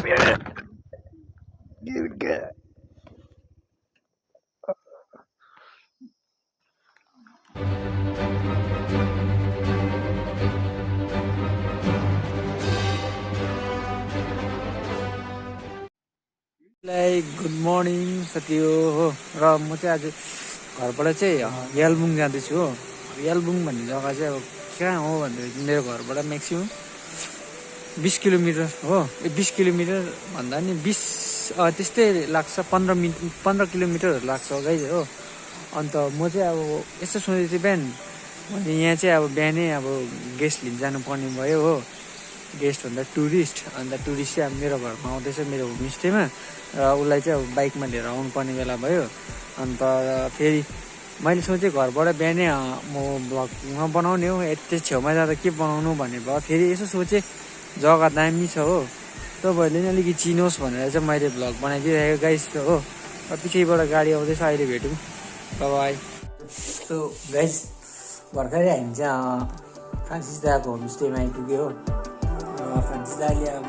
Good morning साथीहो हो र म चाहिँ आज घरबाट चाहिँ यालबुङ जाँदैछु हो। यालबुङ भन्ने जग्गा चाहिँ अब कहाँ हो भन्दाखेरि मेरो घरबाट म्याक्सिमम् 20 किलोमिटर हो। 20 किलोमिटर भन्दा नि 20 त्यस्तै लाग्छ, 15 किलोमिटरहरू लाग्छ गाइज हो। अन्त म चाहिँ अब यस्तो सोचेको थिएँ बिहान, मैले यहाँ चाहिँ अब बिहानै अब गेस्ट लिन जानुपर्ने भयो हो। गेस्ट भन्दा टुरिस्ट, अन्त टुरिस्ट चाहिँ अब मेरो घरमा आउँदैछ मेरो होमस्टेमा, र उसलाई चाहिँ अब बाइकमा लिएर आउनुपर्ने बेला भयो। अन्त फेरि मैले सोचेँ घरबाट बिहानै म भ्लगमा बनाउने हो, यति छेउमा जाँदा के बनाउनु भन्ने भयो। फेरि यसो सोचेँ जग्गा दामी छ हो, तपाईँहरूले नि अलिकति चिनोस् भनेर चाहिँ मैले भ्लग बनाइदिइरहेको गाइस हो। र पछिबाट गाडी आउँदैछ, अहिले भेटौँ बाई। सो गाइस भर्खरै हामी चाहिँ फ्रान्सिस दाको होमस्टेमा आइपुग्यो हो। फ्रान्सिस दाले अब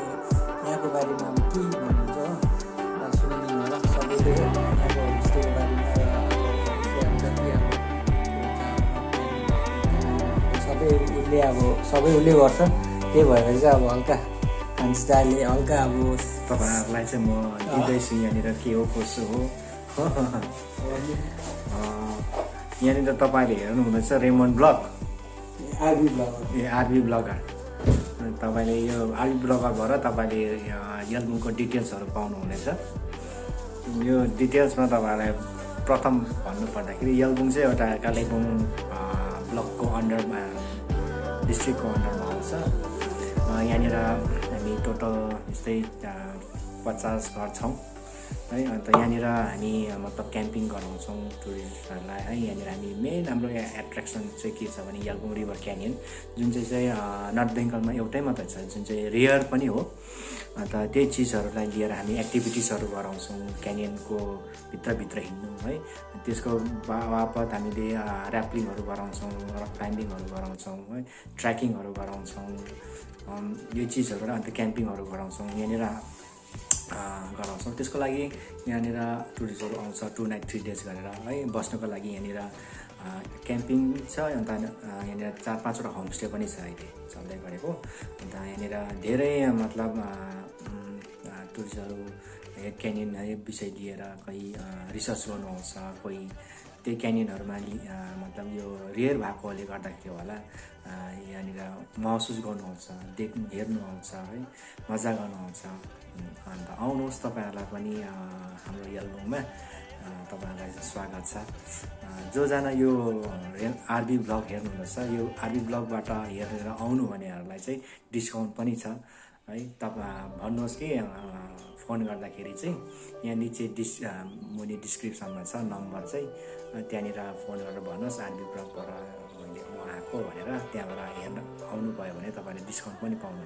यहाँको बारेमा अब के भन्नुहुन्छ हो, सुनिदिनु होला सबैले यहाँको होमस्टेको बारेमा। सबै उसले गर्छ, त्यही भएर चाहिँ अब हल्का फ्रान्सिस दाले हल्का अब तपाईँहरूलाई चाहिँ म दिँदैछु यहाँनिर के हो कसो हो। यहाँनिर तपाईँले हेर्नुहुँदैछ रेमन्ड ब्लग, आरबी ब्लगर। तपाईँले यो आरबी ब्लगर भएर तपाईँले यालबुङको डिटेल्सहरू पाउनुहुनेछ। यो डिटेल्समा तपाईँलाई प्रथम भन्नुपर्दाखेरि यालबुङ चाहिँ एउटा कालेबुङ ब्लकको अन्डरमा, डिस्ट्रिक्टको अन्डरमा आउँछ। यहाँनिर हामी टोटल यस्तै 50 घर छौँ है। अन्त यहाँनिर हामी मतलब क्याम्पिङ गराउँछौँ टुरिस्टहरूलाई है। यहाँनिर हामी मेन हाम्रो एट्र्याक्सन चाहिँ के छ भने यालबुङ रिभर क्यानियन, जुन चाहिँ नर्थ बेङ्गलमा एउटै मात्रै छ, जुन चाहिँ रेयर पनि हो। अन्त त्यही चिजहरूलाई लिएर हामी एक्टिभिटिजहरू गराउँछौँ, क्यानियनको भित्रभित्र हिँड्नु है। त्यसको बापत हामीले ऱ्यापलिङहरू गराउँछौँ, रक क्लाइम्बिङहरू गराउँछौँ है, ट्रेकिङहरू गराउँछौँ, यो चिजहरू। अन्त क्याम्पिङहरू गराउँछौँ यहाँनिर गराउँछौँ। त्यसको लागि यहाँनिर टुरिस्टहरू आउँछ 2 नाइट 3 डेज गरेर है। बस्नुको लागि यहाँनिर क्याम्पिङ छ। अन्त यहाँनिर 4-5वटा होमस्टे पनि छ अहिले चल्दै गरेको। अन्त यहाँनिर धेरै मतलब टुरिस्टहरू क्यानियन है विषय लिएर कोही रिसर्च गर्नु आउँछ, कोही त्यही क्यानियनहरूमा मतलब यो रियर भएकोले गर्दाखेरि होला यहाँनिर महसुस गर्नुहुन्छ, हेर्नु आउँछ है, मजा गर्नु आउँछ। अन्त आउनुहोस् तपाईँहरूलाई पनि हाम्रो यालबुङमा तपाईँहरूलाई स्वागत छ। जोजना यो आरबी ब्लग हेर्नुहुँदैछ, यो आरबी ब्लगबाट हेरेर आउनु भनेहरूलाई चाहिँ डिस्काउन्ट पनि छ है। तपाईँ भन्नुहोस् कि फोन गर्दाखेरि चाहिँ यहाँ निचे मुनि डिस्क्रिप्सनमा छ नम्बर चाहिँ, त्यहाँनिर फोन गरेर भन्नुहोस् आरबी ब्लगबाट मैले आएको भनेर, त्यहाँबाट हेर्न आउनुभयो भने तपाईँले डिस्काउन्ट पनि पाउनु।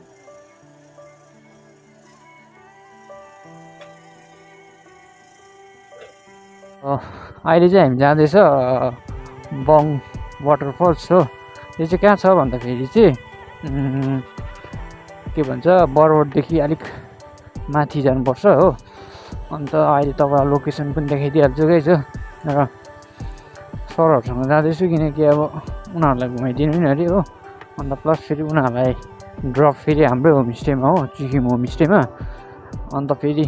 अहिले चाहिँ हामी जाँदैछ बङ वाटरफल्स हो। यो चाहिँ कहाँ छ भन्दाखेरि चाहिँ के भन्छ बरबोटदेखि अलिक माथि जानुपर्छ हो। अन्त अहिले तपाईँलाई लोकेसन पनि देखाइदिइहाल्छु गाइस हो। र सरहरूसँग जाँदैछु किनकि अब उनीहरूलाई घुमाइदिनु नि अरे हो। अन्त प्लस फेरि उनीहरूलाई ड्रप फेरि हाम्रै होमस्टेमा हो, चिकिम होमस्टेमा। अन्त फेरि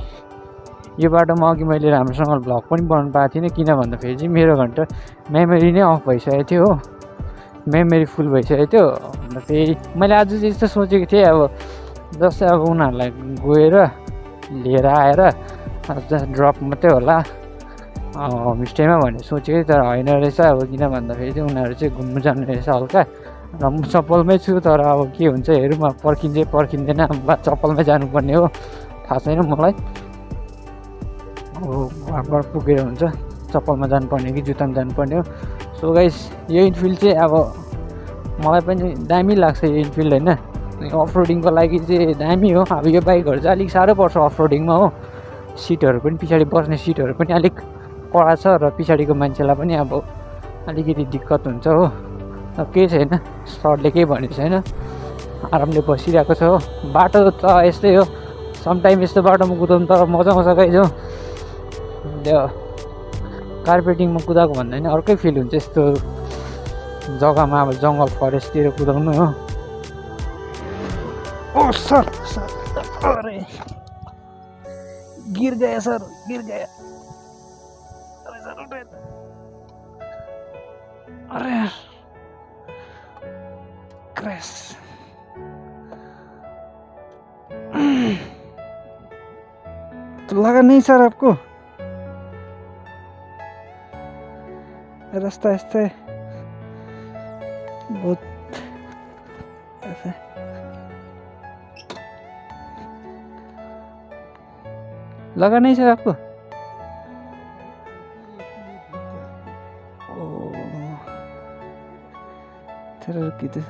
यो बाटोमा अघि मैले राम्रोसँग भ्लग पनि बनाउनु पाएको थिइनँ, किन भन्दाखेरि चाहिँ मेरो घन्टा मेमोरी नै अफ भइसकेको थियो हो, मेमोरी फुल भइसकेको थियो। अन्त फेरि मैले आज चाहिँ यस्तो सोचेको थिएँ अब जस्तै अब उनीहरूलाई गएर लिएर आएर ड्रप मात्रै होला होमस्टेमा भनेर सोचेको, तर होइन रहेछ। अब किन भन्दाखेरि चाहिँ उनीहरू चाहिँ घुम्नु जानु रहेछ हल्का, र म चप्पलमै छु। तर अब के हुन्छ हेरौँ, अब पर्खिँदैन, चप्पलमै जानुपर्ने हो, थाहा छैन मलाई। अब घरबाट पुगेर हुन्छ चप्पलमा जानुपर्ने कि जुत्तामा जानुपर्ने हो। सो गाइस यो इन्फिल्ड चाहिँ अब मलाई पनि दामी लाग्छ यो इन्फिल्ड होइन। अफ रोडिङको लागि चाहिँ दामी हो। अब यो बाइकहरू चाहिँ अलिक साह्रो पर्छ अफ रोडिङमा हो। सिटहरू पनि पछाडि बस्ने सिटहरू पनि अलिक कडा छ, र पछाडिको मान्छेलाई पनि अब अलिकति दिक्कत हुन्छ हो। अब केही छैन, सरले केही भनेको छैन, आरामले बसिरहेको छ हो। बाटो त यस्तै हो, समटाइम यस्तो बाटोमा कुदाउनु तर मजा मजा गाइज हो। त्यो कार्पेटिङमा कुदाएको भन्दा नि अर्कै फिल हुन्छ यस्तो जग्गामा, अब जङ्गल फरेस्टतिर कुदाउनु हो। ओ सर सर, अरे गिर गया सर, गिर गया। अरे सर उठे, अरे क्रैश। तो लगा नहीं सर आपको? रास्ता ऐसा है, बहुत ऐसा। लगा नहीं सर आपको? ओ तेरा किधर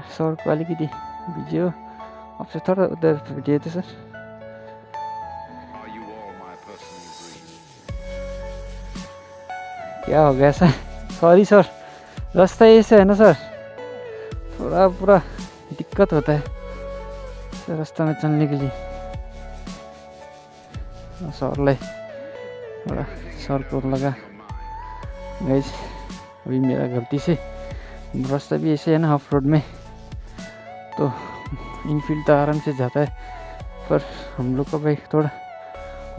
सर को अलिकति भिज्यो। अब चाहिँ थोड़ा उधर भिडियो थियो सर। क्या हो गया सर? सॉरी सर, रास्ता ऐसे है ना सर, थोड़ा पूरा दिक्कत होता है सर रास्ता में चलने के लिए। सरलाई थोड़ा सर को लगा गाइस, अभी मेरा गलती से। रास्ता भी ऐसे है ना ऑफ रोड में, तो इनफील्ड तो आराम से जाता है, पर हम लोग का भाई थोड़ा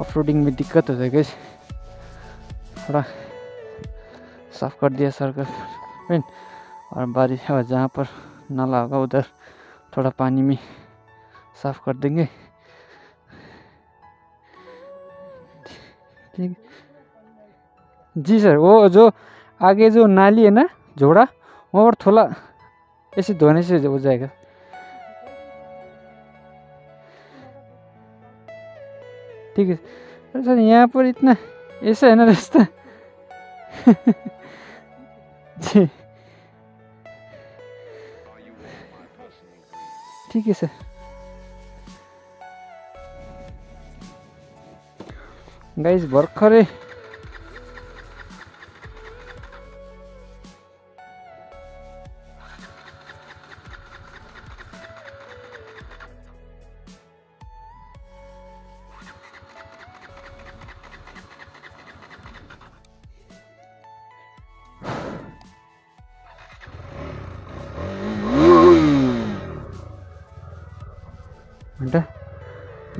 ऑफ रोडिंग में दिक्कत होता है गाइस। थोड़ा साफ कर दिया सर का पेन, और बारिश जहाँ पर नाला होगा उधर थोड़ा पानी में साफ कर देंगे। ठीक जी सर, वो जो आगे जो नाली है ना झोड़ा, वहाँ पर थोड़ा ऐसे धोने से हो जाएगा। ठीक है सर, यहाँ पर इतना ऐसा है ना रास्ता। जी ठीक है सर। गाइस भर्खरै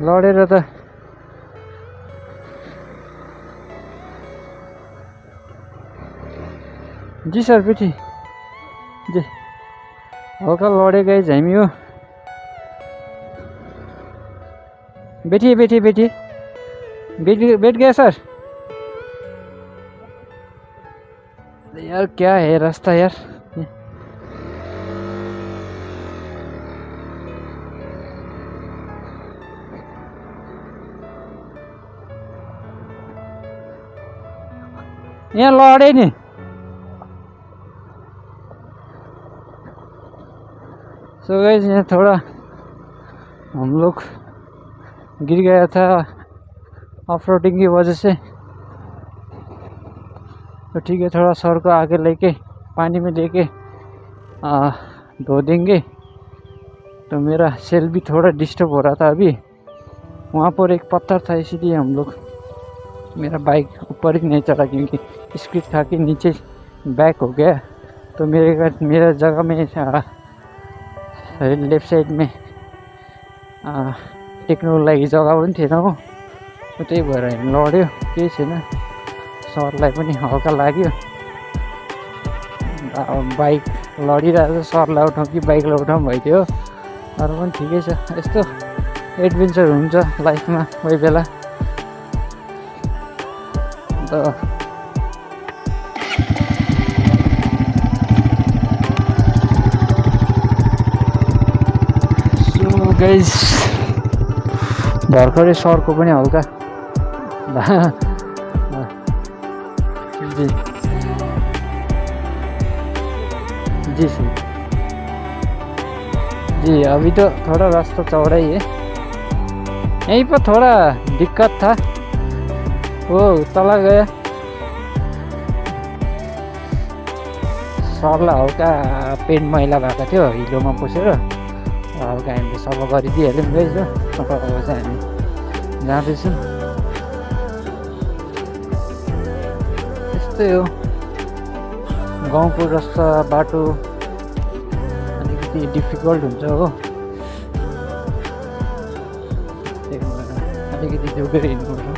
लडेर त जी सर बेटी जी हल्का लड़े गए हामी हो। बैठिए बैठिए बैठिए, बैठ गया सर। यार क्या है रास्ता यार, यहाँ लड़े नि। सो गाइस यहाँ थोड़ा हम लोग गिर गया था ऑफ रोडिंग की वजह से, तो ठीक है थोड़ा सर को आगे लेके पानी में लेके धो देंगे। तो मेरा सेल भी थोड़ा डिस्टर्ब हो रहा था अभी, वहाँ पर एक पत्थर था इसीलिए हम लोग, मेरा बाइक ऊपर ही नहीं चढ़ा क्योंकि स्किड खा के नीचे बैक हो गया। तो मेरा जगह में लेफ्ट साइड में टेक्नुको लागि जग्गा पनि थिएन हो, त्यही भएर लड्यो, केही छैन। सरलाई पनि हल्का लाग्यो, बाइक लडिरहेको सरलाई उठाउँ कि बाइकलाई उठाउँ भइदियो। अरू पनि ठिकै छ, यस्तो एडभेन्चर हुन्छ लाइफमा कोही बेला। सो गाइस भर्खरै सरको पनि हल्का जी जी सर जी, अभी तो थोड़ा रास्ता चौड़ा ही है, यहीं पर थोड़ा दिक्कत था, वो चला गया। सरलाई हल्का पेन्ट मैला भएको थियो हिलोमा पसेर हल्का हामीले सफा गरिदिइहाल्यौँ गाइस हो। अब चाहिँ हामी जाँदैछौँ। त्यस्तै हो गाउँको रास्ता बाटो अलिकति डिफिकल्ट हुन्छ हो, त्यही भएर अलिकति जोगेर हिँड्नुपर्छ।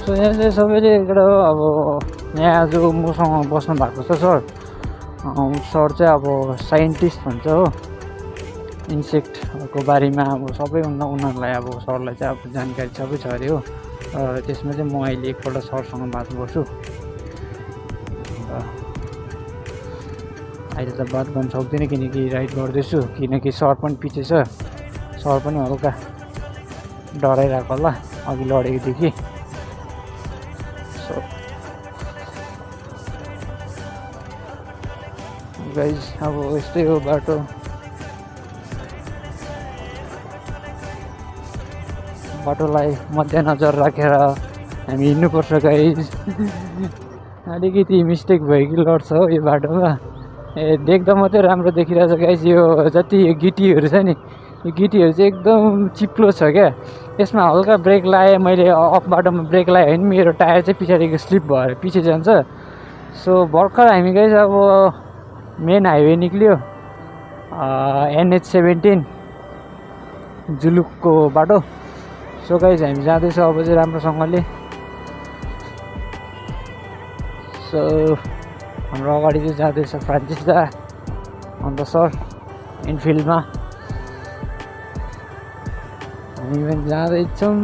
सो यहाँ चाहिँ सबैले एउटा अब यहाँ जो मसँग बस्नु भएको छ सर, सर चाहिँ अब साइन्टिस्ट भन्छ हो, इन्सेक्टको बारेमा अब सबै उनीहरूलाई अब सरलाई चाहिँ अब जानकारी सबै छ अरे हो। त्यसमा चाहिँ म अहिले एकपल्ट सरसँग बात गर्छु। अहिले त बात गर्न सक्दिनँ किनकि राइड गर्दैछु, किनकि सर पनि पछि छ, सर पनि हल्का डराइरहेको होला अघि लडेको थियो कि। गाइज अब यस्तै हो बाटो। बाटोलाई मध्यनजर राखेर हामी हिँड्नुपर्छ गाइज। अलिकति मिस्टेक भयो कि लड्छ हो यो बाटोमा। देख्दा मात्रै राम्रो देखिरहेछ गाइज। यो जति गिटीहरू छ नि, यो गिटीहरू चाहिँ एकदम चिप्लो छ क्या। यसमा हल्का ब्रेक लगाएँ मैले, अफ बाटोमा ब्रेक लगाएँ भने मेरो टायर चाहिँ पछाडिको स्लिप भएर पछि जान्छ। सो भर्खर हामी गाइज अब मेन हाइवे निक्ल्यो, NH 17 जुलुकको बाटो। सो गाइज हामी जाँदैछौँ अब चाहिँ राम्रोसँगले। सो हाम्रो अगाडि चाहिँ जाँदैछ फ्रान्सिस दा अन्त सर इनफिल्डमा, हामी पनि जाँदैछौँ।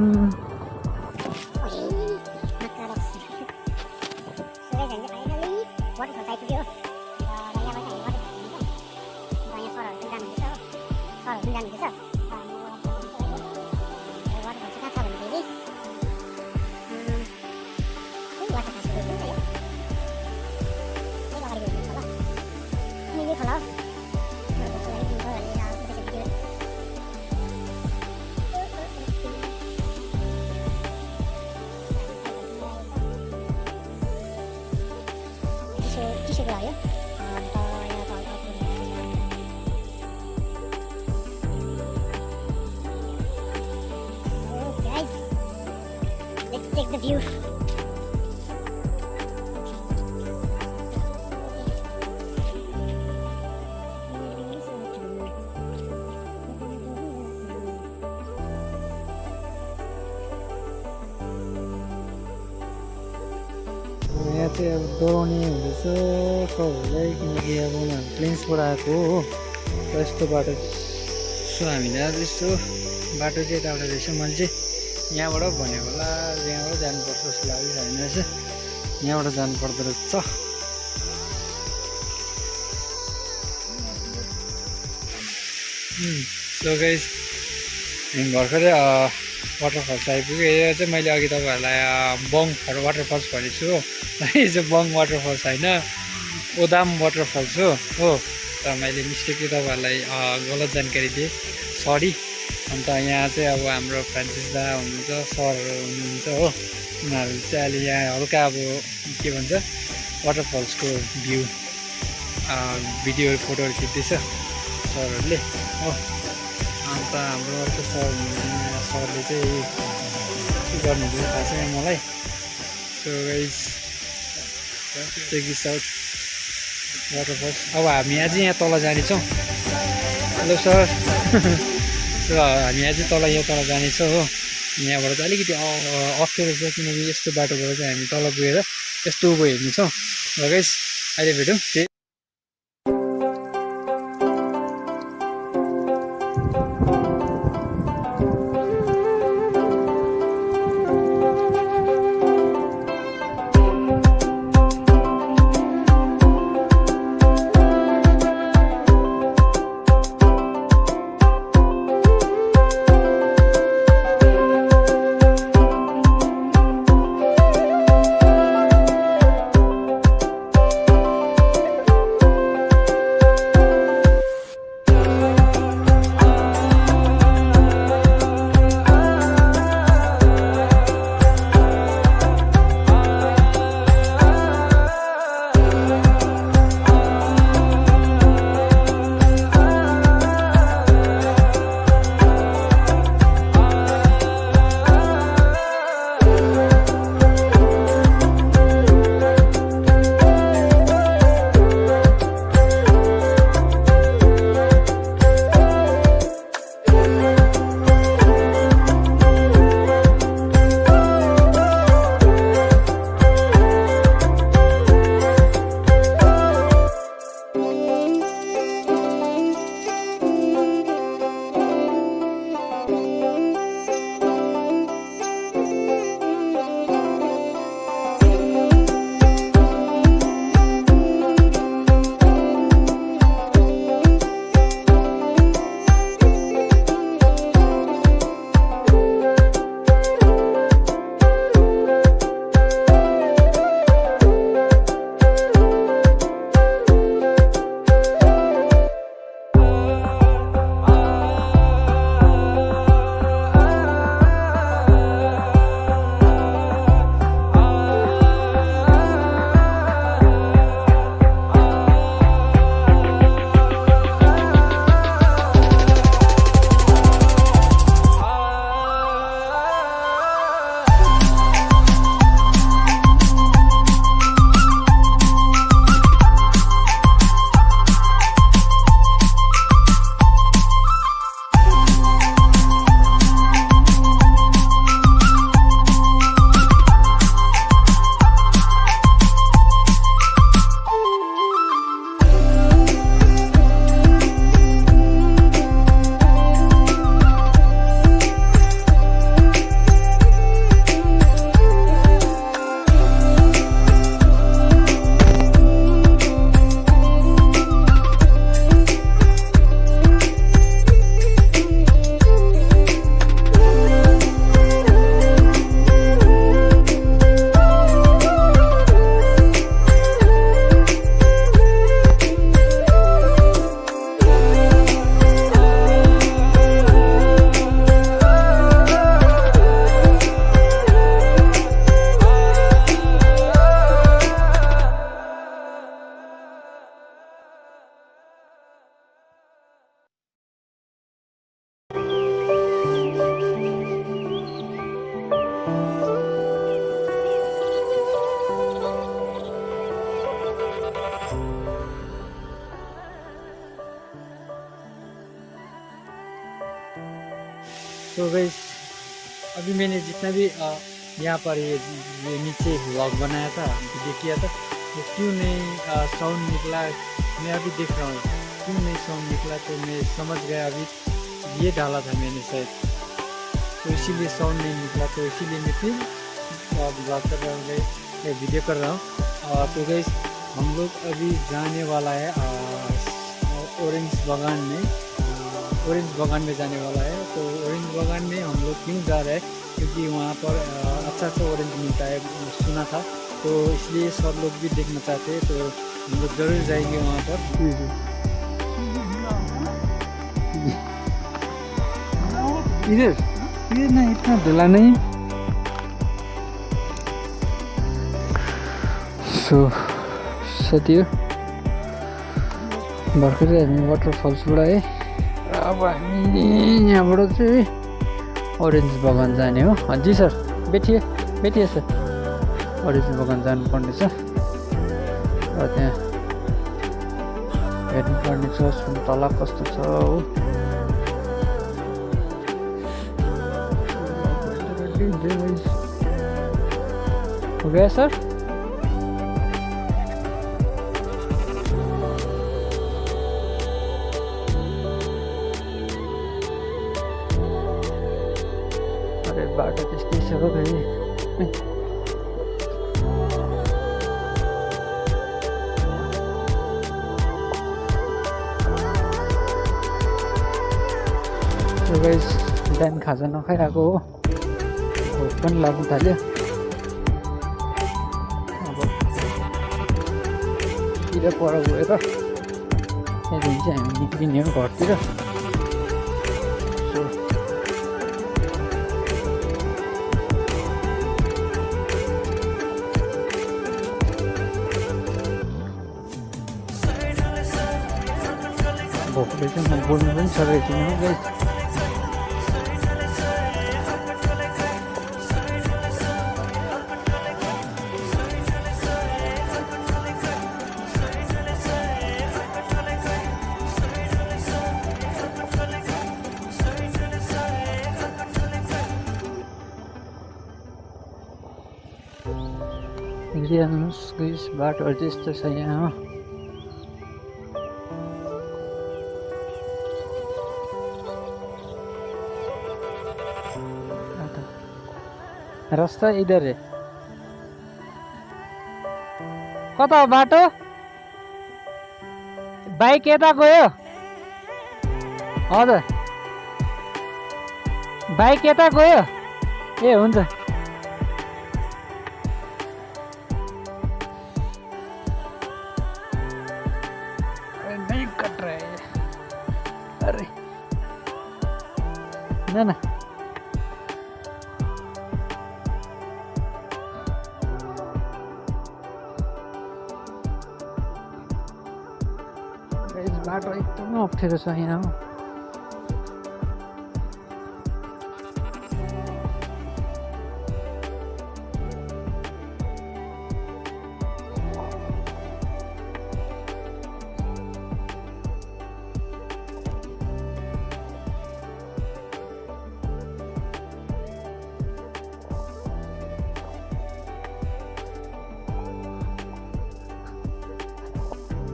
Take the view. यहाँ चाहिँ अब डराउने हुँदैछ सबैलाई, किनकि अब उनीहरू प्लेन्सबाट आएको हो यस्तो बाटो। सो हामीले आज यस्तो बाटो चाहिँ यताबाट रहेछ, मैले चाहिँ यहाँबाट भनेको होला यहाँबाट जानुपर्छ जस्तो लागिरहेन रहेछ, यहाँबाट जानुपर्दो रहेछ। सो गाइस हामी भर्खरै वाटरफल्स आइपुग्यो। यो चाहिँ मैले अघि तपाईँहरूलाई बङ वाटरफल्स भनेको छु हो, यो चाहिँ बङ वाटरफल्स होइन, ओदाम वाटरफल्स हो। त मैले मिस्टेकली तपाईँहरूलाई गलत जानकारी दिएँ, सरी। अन्त यहाँ चाहिँ अब हाम्रो फ्रान्सिस दा हुनुहुन्छ, सरहरू हुनुहुन्छ हो, उनीहरू चाहिँ अहिले यहाँ हल्का अब के भन्छ वाटरफल्सको भ्यू भिडियोहरू फोटोहरू खिच्दैछ सरहरूले हो। अन्त हाम्रो अर्को सर सरले चाहिँ के गर्नुहुन्छ थाहा छैन मलाई। So guys check this out waterfalls. अब हामी अझै यहाँ तल जानेछौँ। Hello sir. सो हामी अझै यहाँ तल जानेछौँ हो। यहाँबाट चाहिँ अलिकति अप्ठ्यारो छ, किनकि यस्तो बाटोबाट चाहिँ हामी तल गएर यस्तो उँभो हेर्नेछौँ। र गाइस अहिले भेटौँ। तो गाइस अभी मैंने जितना भी यहाँ पर ये नीचे व्लॉग बनाया था, वीडियो किया था, तो क्यों नहीं साउंड निकला, मैं अभी देख रहा हूँ क्यों नहीं साउंड निकला। तो मैं समझ गया अभी ये डाला था मैंने शायद, तो इसीलिए साउंड नहीं निकला। तो इसीलिए मैं फिर ब्लॉग कर रहा हूँ, वीडियो कर रहा हूँ। तो गाइस हम लोग अभी जाने वाला है ऑरेंज बागान में जाने वाला है। तो ऑरेंज बागान में हम लोग क्यों जा रहे हैं, क्योंकि वहाँ पर अच्छा ऑरेंज मिलता है सुना था, तो इसलिए सब लोग भी देखना चाहते हैं। तो हम लोग ज़रूर जाएंगे वहाँ पर। इधर ये नहीं, इतना ढला नहीं। सो साथीहरू भर्खरै हामी वाटरफल्सबाट है, अब हामी यहाँबाट चाहिँ ऑरेंज बगान जाने हो। हाँ जी सर, बैठिए सर, ऑरेंज बगान जानुपर्ने छ र त्यहाँ हेर्नुपर्ने छ सुन्तला कस्तो छ हो। हो गया सर? बाटो त्यस्तै छ हो भाइ। गाइस बिहान खाजा नखाइरहेको हो, भोक पनि लाग्नु थाल्यो। अब तिर पर गएर त्यहाँदेखि चाहिँ हामी निक्लिने हो घरतिर। भोकले चाहिँ म बोल्नु पनि सकेको थिइनँ हो गाइस। हेरिहाल्नुहोस् गाइस, बाटोहरू चाहिँ यस्तो छ यहाँ हो। रास्ता इधर है, कता हो बाटो? बाइक यता गयो? हजुर बाइक यता गयो? ए हुन्छ। नहीं कट रहा है, अरे ना बाटो एकदमै अप्ठ्यारो छ यहाँ हो।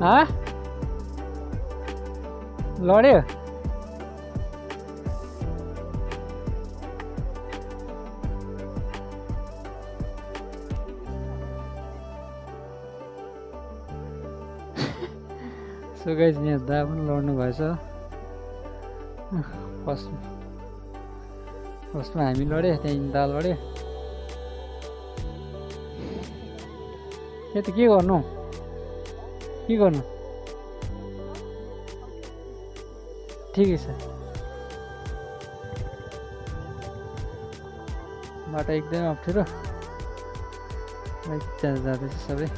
हाँ लड्यो? सो गाइस यहाँ दा पनि लड्नु भएछ। फर्स्टमा हामी लड्यो, त्यहाँदेखि दा लड्यो। यो त के गर्नु ठिकै छ। बाटो एकदमै अप्ठ्यारो, जाँदैछ सबै।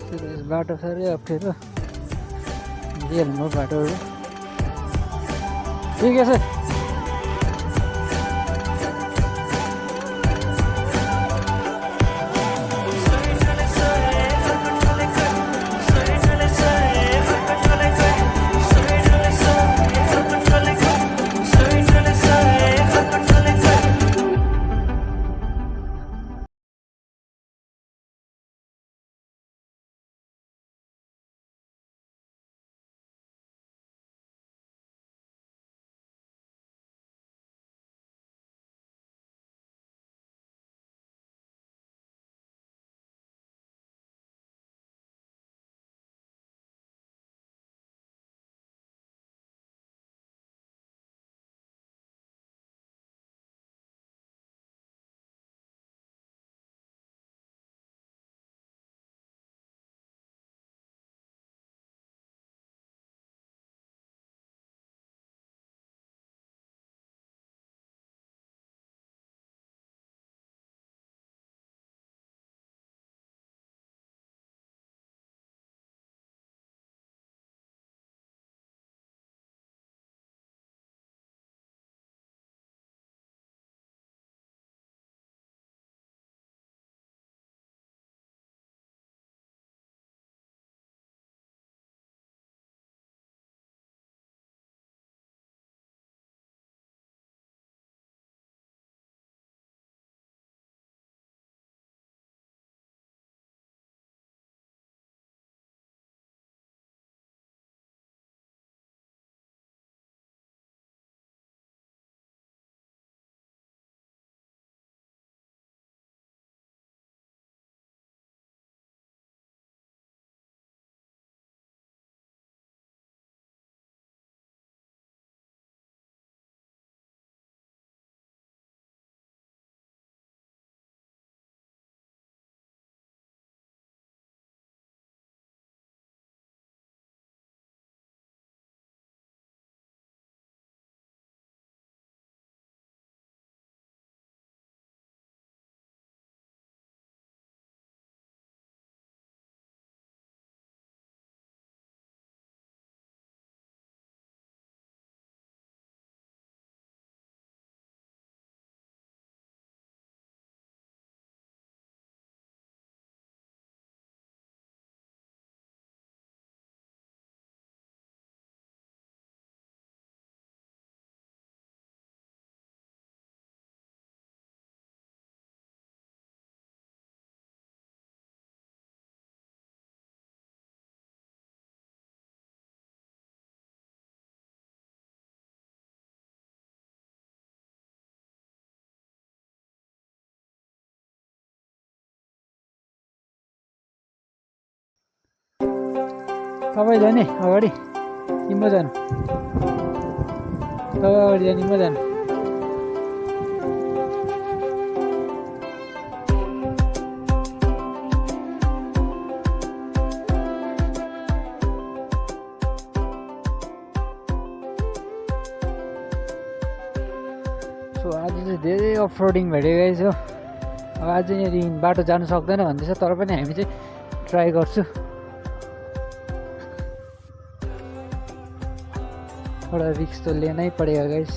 बाटो साह्रै अप्ठ्यारो हेर्नु बाटोहरू ठिकै छ। तपाईँ जाने अगाडि कि म जानु? तपाईँ अगाडि जाने म जानु? सो आज चाहिँ धेरै अफरोडिङ भेटेको छ। अब आज यदि बाटो जानु सक्दैन भन्दैछ, तर पनि हामी चाहिँ ट्राई गर्छु। थोड़ा रिक्स तो लेना ही पड़ेगा गाइस।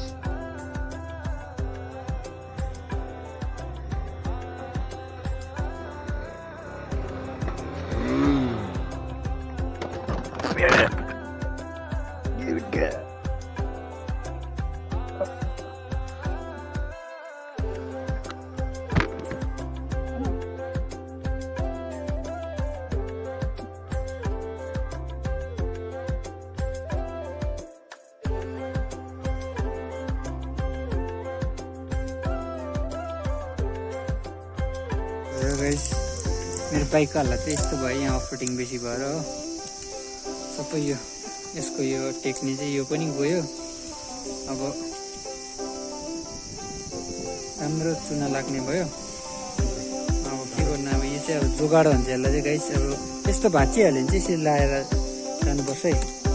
गाइस मेरो बाइकको हालत चाहिँ यस्तो भयो, यहाँ अफरोडिङ बेसी भएर हो। सबै यो यसको यो टेक्नी चाहिँ यो पनि गयो। अब राम्रो चुना लाग्ने भयो। अब के गर्नु, अब यो चाहिँ अब जोगाड भन्छ यसलाई चाहिँ गाइस। अब यस्तो भाँचिहाल्यो भने चाहिँ यसरी लाएर जानुपर्छ है।